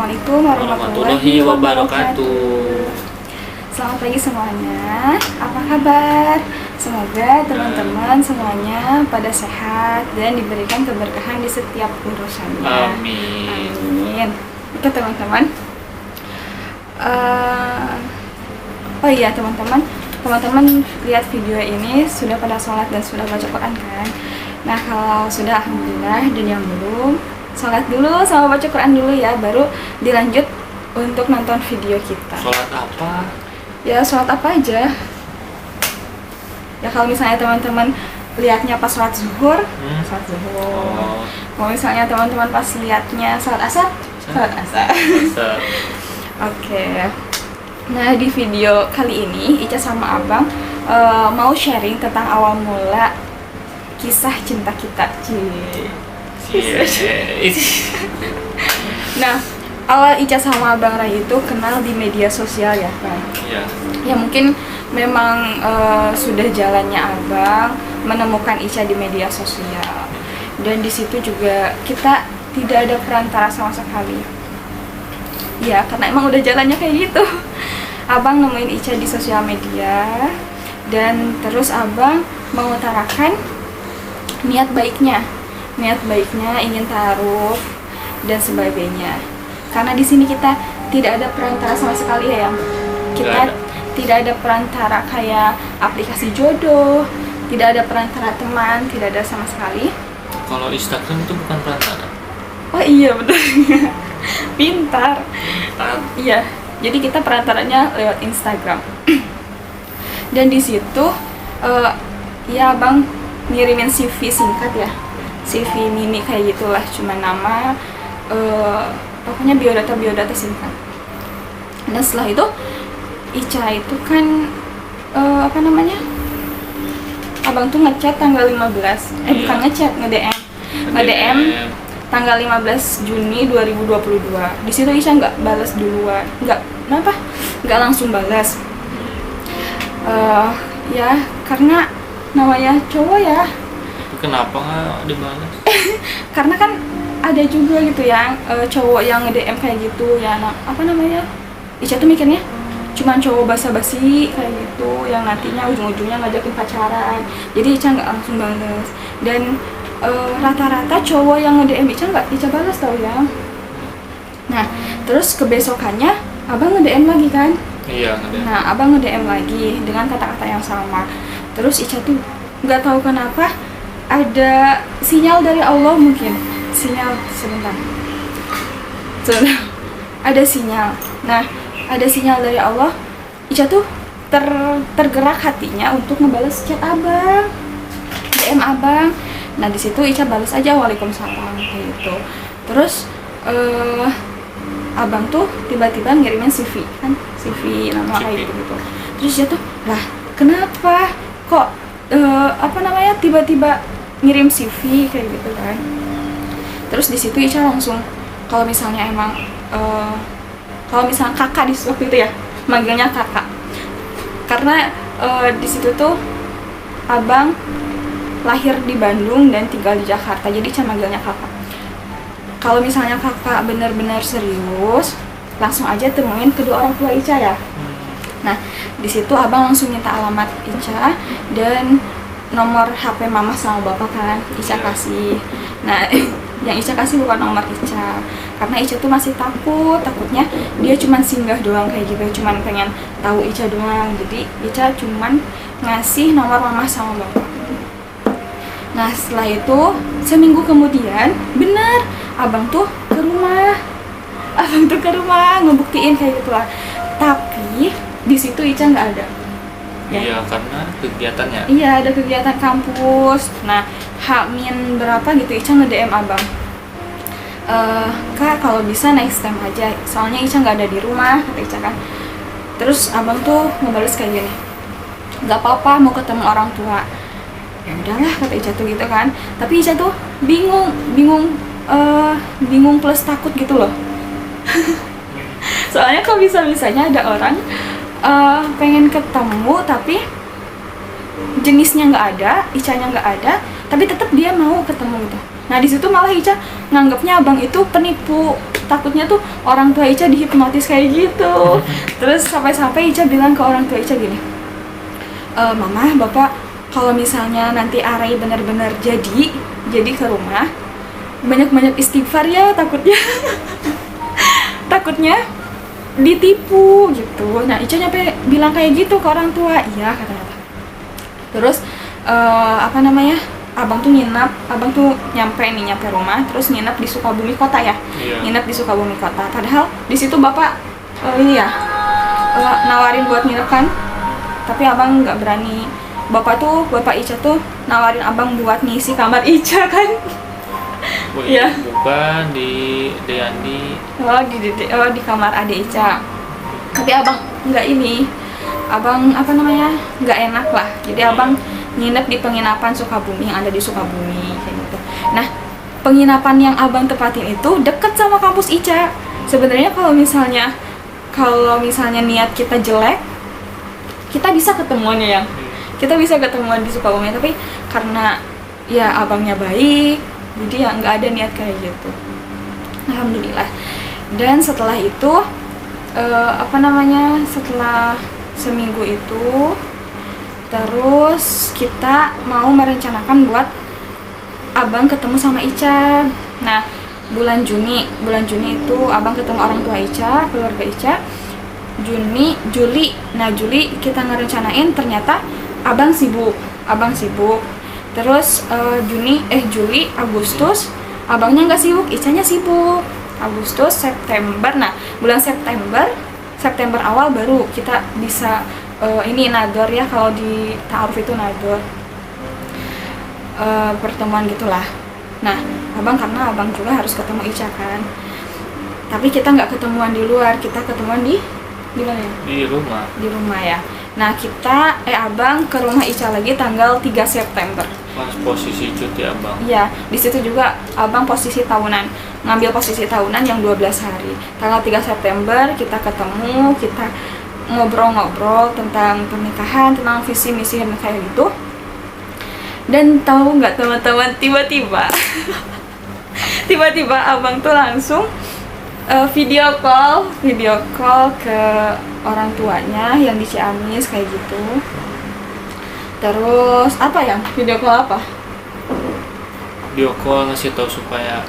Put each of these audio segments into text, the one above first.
Assalamualaikum warahmatullahi wabarakatuh. Selamat pagi semuanya. Apa kabar? Semoga teman-teman semuanya pada sehat dan diberikan keberkahan di setiap urusannya. Amin. Amin. Oke teman-teman. Oh iya teman-teman lihat video ini sudah pada sholat dan sudah baca Quran kan? Nah kalau sudah alhamdulillah, dan yang belum, sholat dulu sama baca Quran dulu ya, baru dilanjut untuk nonton video kita. Sholat apa? Ya sholat apa aja. Ya kalau misalnya teman-teman lihatnya pas sholat zuhur, sholat zuhur. Kalau misalnya teman-teman pas lihatnya sholat asar, sholat asar. Oke. Nah di video kali ini Ica sama Abang mau sharing tentang awal mula kisah cinta kita. Nah, awal Ica sama Abang Ray itu kenal di media sosial ya kan? Iya. Ya mungkin memang sudah jalannya Abang menemukan Ica di media sosial. Dan di situ juga kita tidak ada perantara sama sekali. Ya, karena emang udah jalannya kayak gitu. Abang nemuin Ica di sosial media dan terus Abang mengutarakan niat baiknya ingin taruh dan sebagainya. Karena di sini kita tidak ada perantara sama sekali ya, yang kita tidak ada perantara kayak aplikasi jodoh, tidak ada perantara teman, tidak ada sama sekali. Kalau Instagram itu bukan perantara. Oh iya benar. Pintar. Iya, jadi kita perantaranya lewat Instagram. Dan di situ ya Bang ngirimin CV singkat ya, CV mini kayak gitulah, cuma nama, pokoknya biodata singkat. Dan setelah itu Ica itu kan Abang tuh ngechat tanggal 15, bukan ngechat, nge-DM tanggal 15 Juni 2022. Di situ Ica nggak balas duluan, nggak langsung balas. Ya karena namanya cowok ya. Kenapa nggak dibalas? Karena kan ada juga gitu ya cowok yang nge-DM kayak gitu ya, Ica tuh mikirnya cuman cowok basa-basi kayak gitu yang nantinya ujung-ujungnya ngajakin pacaran. Jadi Ica nggak langsung balas. Dan rata-rata cowok yang nge-DM Ica nggak Ica balas tau ya. Nah terus kebesokannya Abang nge-DM lagi kan? Iya, nge-DM. Nah Abang nge-DM lagi dengan kata-kata yang sama. Terus Ica tuh nggak tahu kenapa ada sinyal dari Allah, mungkin sebentar ada sinyal. Nah ada sinyal dari Allah, Ica tuh tergerak hatinya untuk ngebales chat Abang, DM Abang. Nah di situ Ica balas aja waalaikumsalam kayak gitu. Terus Abang tuh tiba-tiba ngirimin CV kan, CV nama kayak gitu. Terus Ica tuh lah kenapa kok tiba-tiba ngirim CV kayak gitu kan. Terus di situ Ica langsung, kalau misalnya kakak di waktu itu ya, manggilnya kakak. Karena di situ tuh Abang lahir di Bandung dan tinggal di Jakarta, jadi Ica manggilnya kakak. Kalau misalnya kakak benar-benar serius, langsung aja temuin kedua orang tua Ica ya. Nah, di situ Abang langsung minta alamat Ica dan nomor HP mama sama bapak kan, Ica kasih. Nah, yang Ica kasih bukan nomor Ica, karena Ica tuh masih takutnya dia cuman singgah doang kayak gitu, cuman pengen tahu Ica doang. Jadi Ica cuman ngasih nomor mama sama bapak. Nah, setelah itu seminggu kemudian, bener Abang tuh ke rumah ngebuktiin kayak gitu lah. Tapi di situ Ica nggak ada. Ya. Iya, karena kegiatannya. Iya, ada kegiatan kampus. Nah, H-min berapa gitu Ica nge-DM Abang. Kak, kalau bisa next time aja. Soalnya Ica nggak ada di rumah, kata Ica kan. Terus Abang tuh ngebales kayak gini. Nggak apa-apa, mau ketemu orang tua. Ya udahlah, kata Ica tuh gitu kan. Tapi Ica tuh bingung plus takut gitu loh. Soalnya kok bisa-bisanya ada orang pengen ketemu tapi jenisnya nggak ada, Icanya nggak ada, tapi tetap dia mau ketemu gitu. Nah di situ malah Ica nganggapnya Abang itu penipu. takutnya tuh orang tua Ica dihipnotis kayak gitu. Terus sampai-sampai Ica bilang ke orang tua Ica gini, Mama, Bapak, kalau misalnya nanti Arai benar-benar jadi ke rumah, banyak-banyak istighfar ya, takutnya takutnya ditipu gitu. Nah Ica nyampe bilang kayak gitu ke orang tua. Iya kata-kata. Terus abang tuh nyampe rumah, terus nginep di Sukabumi kota ya. Iya. Nginep di Sukabumi kota, padahal di situ bapak nawarin buat nginep kan, tapi abang nggak berani. Bapak Ica tuh nawarin abang buat ngisi kamar Ica kan. Iya. Bukan di Deandi. Di kamar adik Ica. Tapi abang nggak nggak enak lah. Jadi abang nginep di penginapan Sukabumi yang ada di Sukabumi kayak gitu. Nah, penginapan yang abang tepatin itu deket sama kampus Ica. Sebenarnya kalau misalnya niat kita jelek, kita bisa ketemuannya ya. Kita bisa ketemuan di Sukabumi, tapi karena ya abangnya baik, jadi ya nggak ada niat kayak gitu. Alhamdulillah. Dan setelah itu setelah seminggu itu, terus kita mau merencanakan buat abang ketemu sama Ica. Nah, bulan Juni itu abang ketemu orang tua Ica, keluarga Ica. Juli kita ngerencanain, ternyata abang sibuk. Terus Juli, Agustus abangnya nggak sibuk, Icanya sibuk. Agustus, September. Nah, bulan September awal baru kita bisa ini nador ya, kalau di ta'aruf itu nador, pertemuan gitulah. Nah, karena abang juga harus ketemu Ica kan, tapi kita nggak ketemuan di luar, kita ketemuan di mana ya? Di rumah ya. Nah, abang ke rumah Ica lagi tanggal 3 September. Pas posisi cuti abang. Iya, di situ juga abang ngambil posisi tahunan yang 12 hari. Tanggal 3 September kita ketemu, kita ngobrol-ngobrol tentang pernikahan, tentang visi misi kayak gitu. Dan tahu nggak teman-teman, tiba-tiba abang tuh langsung video call ke orang tuanya yang di Ciamis kayak gitu. Terus video call apa? Video call ngasih tahu supaya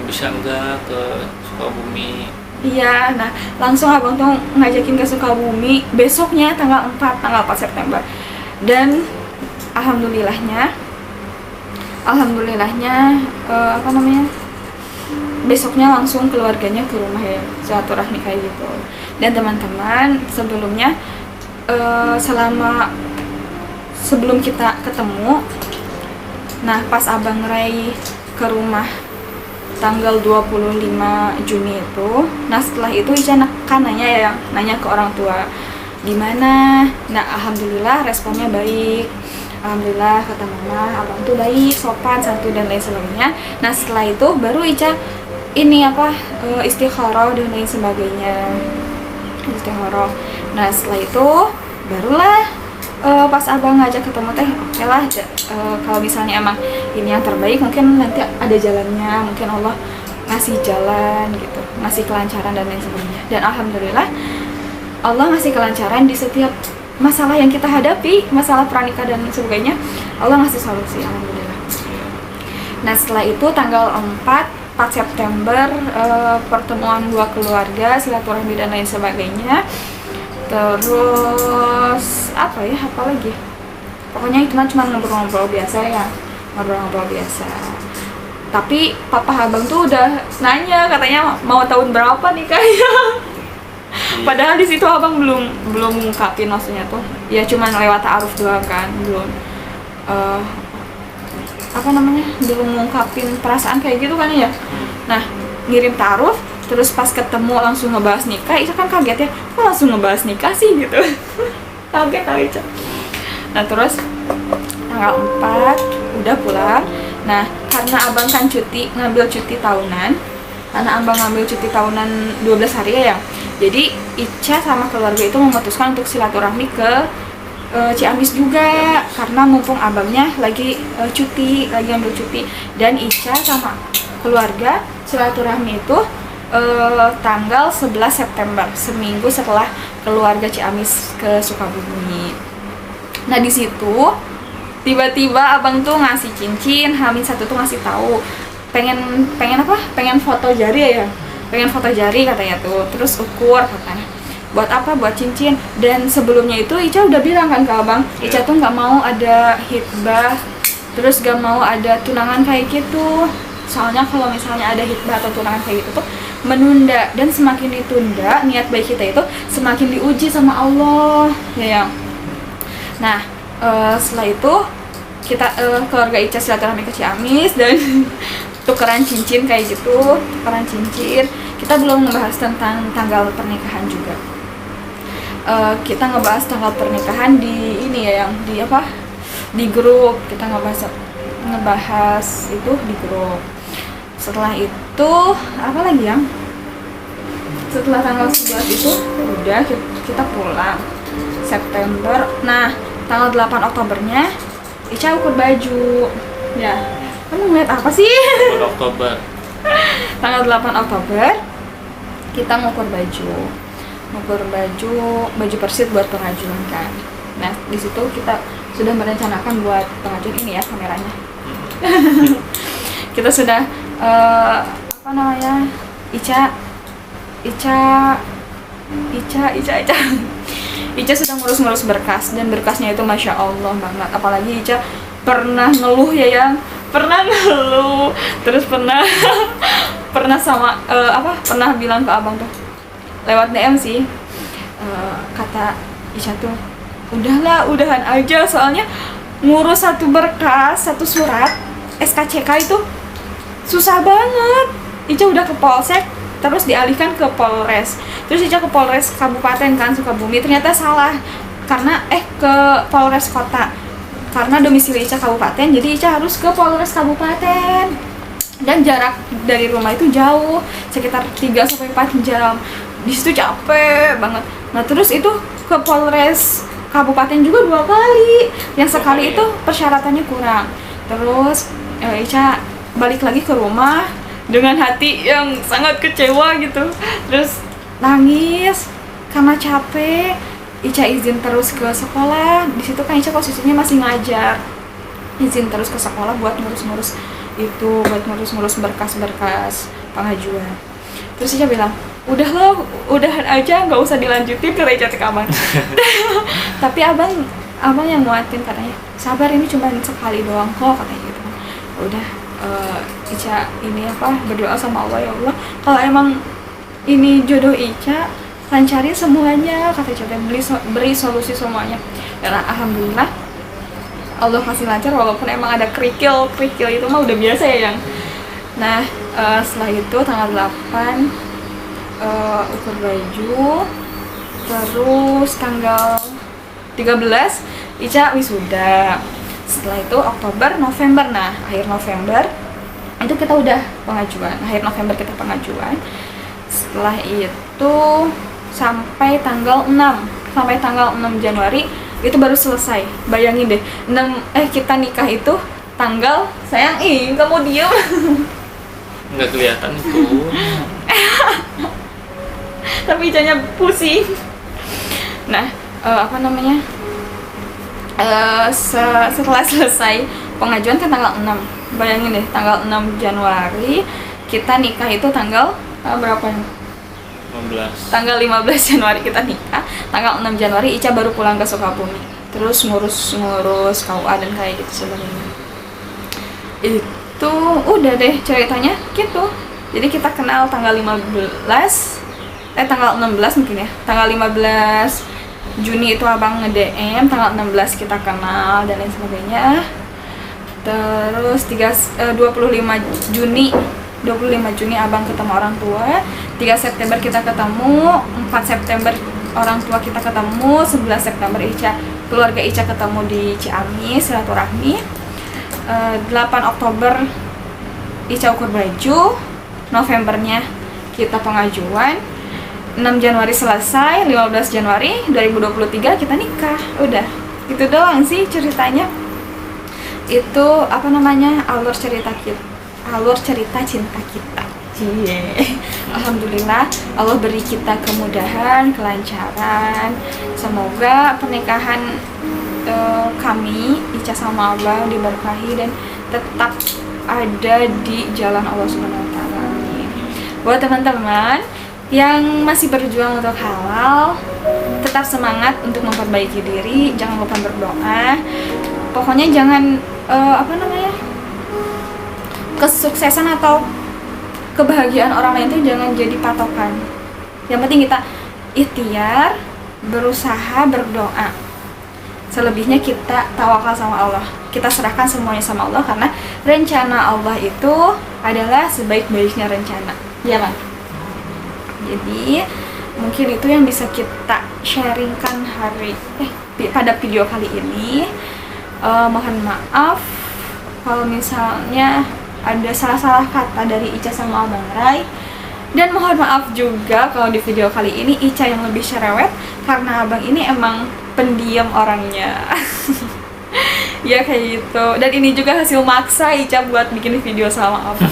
bisa enggak ke Sukabumi. Iya, nah langsung abang tuh ngajakin ke Sukabumi besoknya tanggal 4 September. Dan alhamdulillahnya besoknya langsung keluarganya ke rumah ya, silaturahmi kayak gitu. Dan teman-teman, sebelumnya sebelum kita ketemu, nah pas abang Ray ke rumah tanggal 25 Juni itu, nah setelah itu Ica kan nanya ke orang tua gimana. Nah alhamdulillah responnya baik, alhamdulillah kata mama abang tuh baik, sopan, santun dan lain sebagainya. Nah setelah itu baru Ica istikharah dan lain sebagainya, istikharah. Nah setelah itu barulah pas abang ngajak ketemu oke lah, kalau misalnya emang ini yang terbaik, mungkin nanti ada jalannya, mungkin Allah ngasih jalan gitu, ngasih kelancaran dan lain sebagainya. Dan alhamdulillah Allah ngasih kelancaran di setiap masalah yang kita hadapi, masalah pranikah dan sebagainya, Allah ngasih solusi, alhamdulillah. Nah setelah itu tanggal 4 September pertemuan dua keluarga, silaturahmi dan lain sebagainya. Terus apa lagi? Pokoknya itu cuma ngobrol-ngobrol biasa ya, ngobrol-ngobrol biasa. Tapi papa abang tuh udah nanya, katanya mau tahun berapa nikahnya. Padahal di situ abang belum ngungkapin, maksudnya tuh ya cuma lewat ta'aruf doang kan, belum belum ngungkapin perasaan kayak gitu kan ya. Nah ngirim ta'aruf, terus pas ketemu langsung ngebahas nikah, Ica kan kaget ya, kok langsung ngebahas nikah sih gitu. Kaget tau Ica. Nah terus tanggal 4 udah pulang. Nah karena abang kan ngambil cuti tahunan, 12 hari ya, jadi Ica sama keluarga itu memutuskan untuk silaturahmi ke Ciamis juga, karena mumpung abangnya lagi ambil cuti. Dan Ica sama keluarga silaturahmi itu tanggal 11 September, seminggu setelah keluarga Ciamis ke Sukabumi. Nah di situ tiba-tiba abang tuh ngasih cincin, H-1 tuh ngasih tahu pengen apa? Pengen foto jari ya, pengen foto jari katanya tuh, terus ukur katanya. Buat apa? Buat cincin. Dan sebelumnya itu Ica udah bilang kan ke abang, Ica tuh nggak mau ada hitbah, terus gak mau ada tunangan kayak gitu. Soalnya kalau misalnya ada hitbah atau tunangan kayak gitu tuh menunda, dan semakin ditunda niat baik kita itu semakin diuji sama Allah ya. Nah setelah itu kita keluarga Ica silaturahmi ke Ciamis dan tukeran cincin kayak gitu, tukeran cincin. Kita belum ngebahas tentang tanggal pernikahan juga. Kita ngebahas tanggal pernikahan di ini ya, yang di apa, di grup. Kita ngebahas itu di grup. Setelah itu apa lagi yang setelah tanggal 11 itu udah kita pulang September. Nah tanggal 8 Oktobernya Ica ukur baju ya. Kamu ngeliat apa sih? Oktober. Tanggal 8 Oktober kita ngukur baju persit buat pengajuan kan. Nah di situ kita sudah merencanakan buat pengajuan ini ya, kameranya. Kita sudah apa namanya, Ica sudah ngurus berkas, dan berkasnya itu masya Allah banget. Apalagi Ica pernah ngeluh ya, yang pernah ngeluh, terus pernah pernah bilang ke abang tuh lewat DM sih, kata Ica tuh udahan aja, soalnya ngurus satu berkas, satu surat SKCK itu susah banget. Ica udah ke Polsek, terus dialihkan ke Polres, terus Ica ke Polres Kabupaten kan Sukabumi, ternyata salah karena ke Polres Kota, karena domisili Ica Kabupaten, jadi Ica harus ke Polres Kabupaten, dan jarak dari rumah itu jauh, sekitar 3-4 jam. Di situ capek banget. Nah terus itu ke Polres Kabupaten juga 2 kali, yang sekali itu persyaratannya kurang. Terus Ica balik lagi ke rumah dengan hati yang sangat kecewa gitu, terus nangis karena capek. Ica izin terus ke sekolah. Di situ kan Ica posisinya masih ngajar, izin terus ke sekolah buat ngurus-ngurus itu, buat ngurus-ngurus berkas-berkas pengajuan. Terus Ica bilang, udahan aja, nggak usah dilanjutin, ke Ica ke abang. Tapi abang yang nguatin, katanya sabar, ini cuma sekali doang kok, katanya gitu. Udah, Ica ini berdoa sama Allah, ya Allah kalau emang ini jodoh Ica, lancarin semuanya, kata Ica, beri solusi semuanya. Dan alhamdulillah Allah kasih lancar, walaupun emang ada kerikil itu mah udah biasa ya yang. Nah setelah itu tanggal 8 ukur baju, terus tanggal 13 Ica wisuda. Setelah itu Oktober, November, nah akhir November itu kita udah pengajuan, akhir November kita pengajuan. Setelah itu sampai tanggal 6 Januari itu baru selesai. Bayangin deh, kita nikah itu tanggal, sayang, kamu diem. Nggak kelihatan tuh. Tapi Icanya pusing. Nah setelah selesai pengajuan kan tanggal 6, bayangin deh, tanggal 6 Januari kita nikah itu tanggal berapa ya? 15. Tanggal 15 Januari kita nikah, tanggal 6 Januari Ica baru pulang ke Sukabumi, terus ngurus KUA dan kayak gitu sebenarnya. Itu udah deh ceritanya gitu. Jadi kita kenal tanggal 16 mungkin ya, tanggal 15 Juni itu abang nge-DM, tanggal 16 kita kenal dan lain sebagainya. Terus 25 Juni abang ketemu orang tua, 3 September kita ketemu, 4 September orang tua kita ketemu, 11 September keluarga Ica ketemu di Ciamis silaturahmi, 8 Oktober Ica ukur baju, Novembernya kita pengajuan, 6 Januari selesai, 15 Januari 2023 kita nikah. Udah, itu doang sih ceritanya. Itu alur cerita cinta kita. Cie. Alhamdulillah Allah beri kita kemudahan, kelancaran. Semoga pernikahan kami, Ica sama Abang, diberkahi dan tetap ada di jalan Allah Subhanahu wa taala. Amin. Buat teman-teman yang masih berjuang untuk halal, tetap semangat untuk memperbaiki diri, jangan lupa berdoa. Pokoknya jangan kesuksesan atau kebahagiaan orang lain itu jangan jadi patokan. Yang penting kita ikhtiar, berusaha, berdoa. Selebihnya kita tawakal sama Allah. Kita serahkan semuanya sama Allah karena rencana Allah itu adalah sebaik-baiknya rencana. Ya kan? Jadi mungkin itu yang bisa kita sharingkan pada video kali ini. Mohon maaf kalau misalnya ada salah-salah kata dari Ica sama Abang Rai. Dan mohon maaf juga kalau di video kali ini Ica yang lebih cerewet karena Abang ini emang pendiam orangnya. Ya kayak gitu. Dan ini juga hasil maksa Ica buat bikin video sama Abang.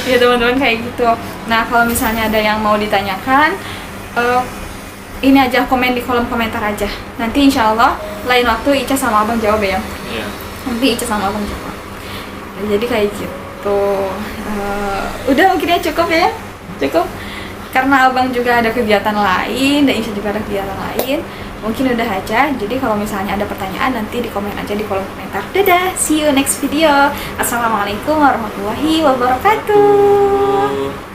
Ya teman-teman kayak gitu. Nah kalau misalnya ada yang mau ditanyakan, ini aja komen di kolom komentar aja. Nanti insya Allah lain waktu Ica sama Abang jawab ya. Iya. Nanti Ica sama Abang jawab. Jadi kayak gitu. Udah mungkin ya cukup ya. Cukup. Karena Abang juga ada kegiatan lain dan Ica juga ada kegiatan lain. Mungkin udah aja. Jadi kalau misalnya ada pertanyaan nanti di komen aja di kolom komentar. Dadah, see you next video. Assalamualaikum warahmatullahi wabarakatuh.